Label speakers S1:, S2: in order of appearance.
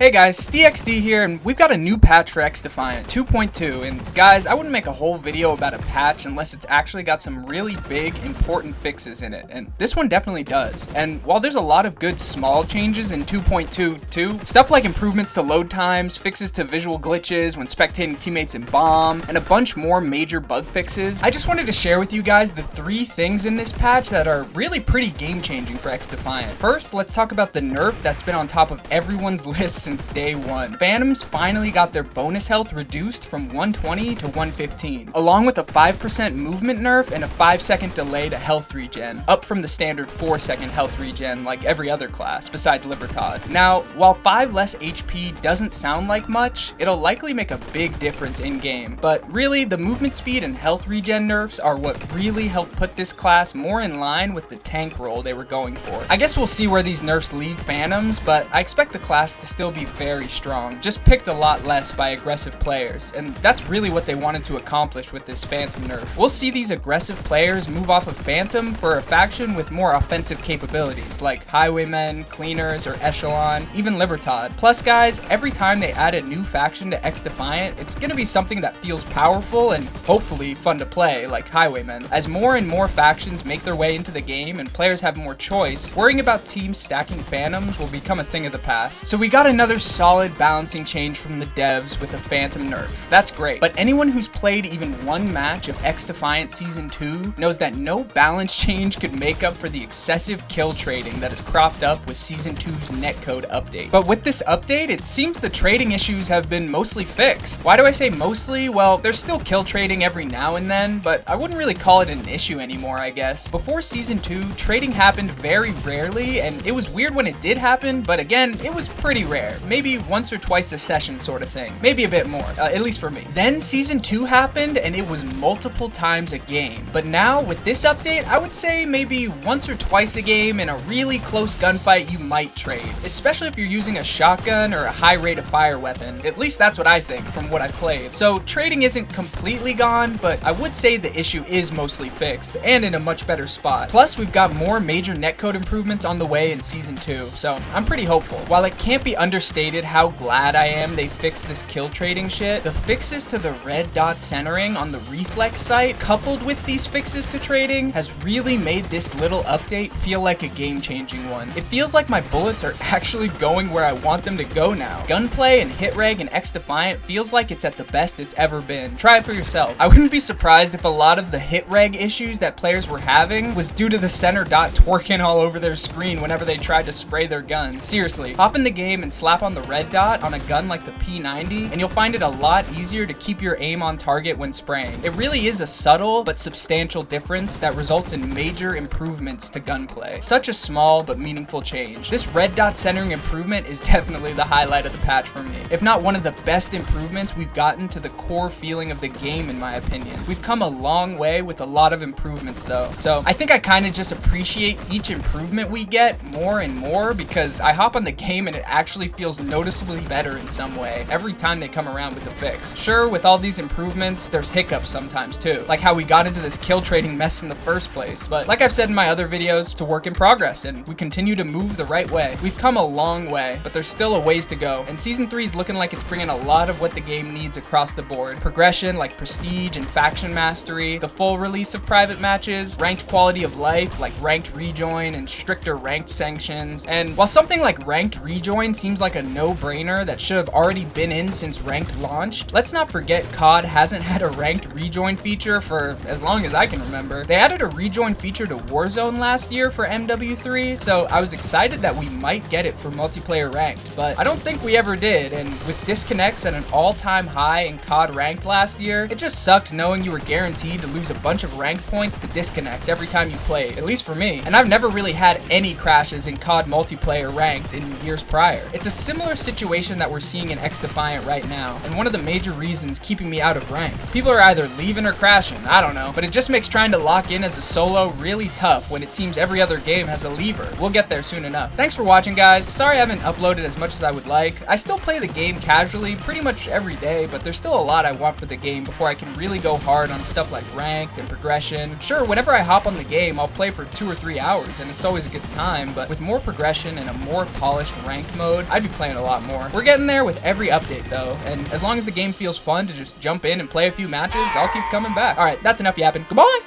S1: Hey guys, SteXD here, and we've got a new patch for XDefiant 2.2, and guys, I wouldn't make a whole video about a patch unless it's actually got some really big, important fixes in it, and this one definitely does. And while there's a lot of good small changes in 2.2 too, stuff like improvements to load times, fixes to visual glitches when spectating teammates in bomb, and a bunch more major bug fixes, I just wanted to share with you guys the 3 things in this patch that are really pretty game-changing for XDefiant. First, let's talk about the nerf that's been on top of everyone's list since day one. Phantoms finally got their bonus health reduced from 120 to 115, along with a 5% movement nerf and a 5-second delay to health regen, up from the standard 4-second health regen like every other class, besides Libertad. Now, while 5 less HP doesn't sound like much, it'll likely make a big difference in-game, but really, the movement speed and health regen nerfs are what really help put this class more in line with the tank role they were going for. I guess we'll see where these nerfs leave Phantoms, but I expect the class to still be very strong, just picked a lot less by aggressive players, and that's really what they wanted to accomplish with this Phantom nerf. We'll see these aggressive players move off of Phantom for a faction with more offensive capabilities, like Highwaymen, Cleaners, or Echelon, even Libertad. Plus guys, every time they add a new faction to XDefiant, it's gonna be something that feels powerful and hopefully fun to play, like Highwaymen. As more and more factions make their way into the game and players have more choice, worrying about teams stacking Phantoms will become a thing of the past. So we got another solid balancing change from the devs with a Phantom nerf. That's great, but anyone who's played even one match of XDefiant Season 2 knows that no balance change could make up for the excessive kill trading that has cropped up with Season 2's netcode update. But with this update, it seems the trading issues have been mostly fixed. Why do I say mostly? Well, there's still kill trading every now and then, but I wouldn't really call it an issue anymore, I guess. Before Season 2, trading happened very rarely, and it was weird when it did happen, but again, it was pretty rare. Maybe once or twice a session sort of thing. Maybe a bit more, at least for me. Then Season 2 happened, and it was multiple times a game. But now, with this update, I would say maybe once or twice a game in a really close gunfight you might trade, especially if you're using a shotgun or a high rate of fire weapon. At least that's what I think from what I played. So trading isn't completely gone, but I would say the issue is mostly fixed, and in a much better spot. Plus, we've got more major netcode improvements on the way in Season 2, so I'm pretty hopeful. While it can't be understated how glad I am they fixed this kill trading shit, the fixes to the red dot centering on the reflex site, coupled with these fixes to trading, has really made this little update feel like a game-changing one. It feels like my bullets are actually going where I want them to go now. Gunplay and Hit-reg and XDefiant feels like it's at the best it's ever been. Try it for yourself. I wouldn't be surprised if a lot of the Hit-reg issues that players were having was due to the center dot twerking all over their screen whenever they tried to spray their gun. Seriously, hop in the game and slap on the red dot on a gun like the P90 and you'll find it a lot easier to keep your aim on target when spraying. It really is a subtle but substantial difference that results in major improvements to gunplay. Such a small but meaningful change. This red dot centering improvement is definitely the highlight of the patch for me, if not one of the best improvements we've gotten to the core feeling of the game in my opinion. We've come a long way with a lot of improvements though, so I think I kind of just appreciate each improvement we get more and more because I hop on the game and it actually feels noticeably better in some way every time they come around with a fix. Sure, with all these improvements, there's hiccups sometimes too, like how we got into this kill trading mess in the first place, but like I've said in my other videos, it's a work in progress and we continue to move the right way. We've come a long way, but there's still a ways to go, and Season 3 is looking like it's bringing a lot of what the game needs across the board. Progression like prestige and faction mastery, the full release of private matches, ranked quality of life like ranked rejoin and stricter ranked sanctions, and while something like ranked rejoin seems like a no-brainer that should have already been in since ranked launched, let's not forget COD hasn't had a ranked rejoin feature for as long as I can remember. They added a rejoin feature to Warzone last year for MW3, so I was excited that we might get it for multiplayer ranked, but I don't think we ever did, and with disconnects at an all-time high in COD ranked last year, it just sucked knowing you were guaranteed to lose a bunch of ranked points to disconnects every time you played, at least for me, and I've never really had any crashes in COD multiplayer ranked in years prior. It's a similar situation that we're seeing in XDefiant right now, and one of the major reasons keeping me out of ranked. People are either leaving or crashing, I don't know, but it just makes trying to lock in as a solo really tough when it seems every other game has a lever. We'll get there soon enough. Thanks for watching guys, sorry I haven't uploaded as much as I would like. I still play the game casually pretty much every day, but there's still a lot I want for the game before I can really go hard on stuff like ranked and progression. Sure, whenever I hop on the game, I'll play for 2 or 3 hours and it's always a good time, but with more progression and a more polished ranked mode, I'd be be playing a lot more. We're getting there with every update though, and as long as the game feels fun to just jump in and play a few matches, I'll keep coming back. All right, that's enough yapping. Goodbye!